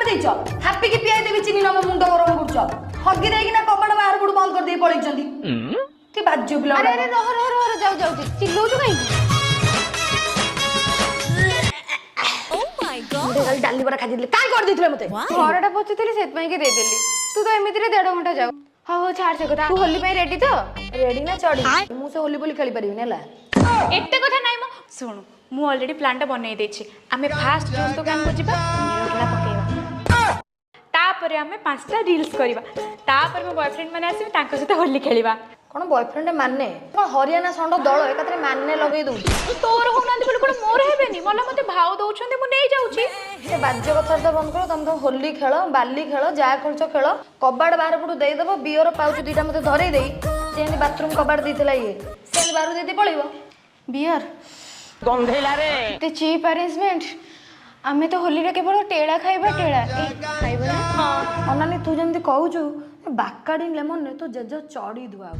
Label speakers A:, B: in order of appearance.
A: ଦେଇଛ ହାପି କି ପିଆଇ ଦେବି ଚିନି ନବ ମୁଣ୍ଡ ଗରମ କରୁଛ ହଗି ଦେଇକି ନା କବାଟ ବାହାର ପଟୁ ବନ୍ଦ କରି ଦେଇ ପଳେଇଛନ୍ତି କି ବାଜ୍ୟ ପିଲା
B: अरे अरे रह रह रह जाऊ जाऊ चिल्लौଛୁ କାହିଁକି
A: ଖାଲି ଡାଲି ବରା ଖାଇଦେଲି କାଇଁ କରି ଦେଇଥିଲେ ମତେ
B: ଘରଟା ପୋଛୁଥିଲି ସେଥିପାଇଁ କି ଦେଇଦେଲି ତୁ ତ ଏମିତିରେ 1.5 ଘଣ୍ଟା ଯାଉ ହଉ ହଉ ଛାଡ ସେ କଥା ତୁ ହୋଲି ପାଇଁ ରେଡି ତ
A: ରେଡି ନା ଚଢି ମୁଁ ସେ ହୋଲି ବୋଲି ଖେଳି ପାରିବିନି ହେଲା
C: एते कथा नाइ मो सुन मु ऑलरेडी प्लान टा बनै देछि आमे फास्ट ड्रेस दुकान को जिबा नीरो खेला पकेबा तापरे आमे 5टा रील्स करबा तापर मो बॉयफ्रेंड माने आसी तांको सहित होली खेलिबा
A: कौन बॉयफ्रेंड माने कौन हरियाणा संड दल एकाथरे माने लगेई दउ
C: तोर होनांती बोल कोन मोर हेबेनी मला मते भाव दउछंती मु नै जाउची
A: से बाज्य कथा तो बंद करो तुम तो होली खेल बाली खेल जा खेलछ खेल कबाड़ बाहर पटू दे देबो बियर पाउच दुईटा मते धरै देई जेंदी बाथरूम कबाड़ देथिला ये सेंदी बाहर देती पळिबो
B: बियर
D: गंधेला रे
B: ते चीप अरेंजमेंट आमे तो होली रे केवल टेड़ा खाइबा टेड़ा ए खाइबा ना
A: हां अनानी तू जेंदी कहूछु बाकाडी लेमन ने तो जज चढ़ी दुआ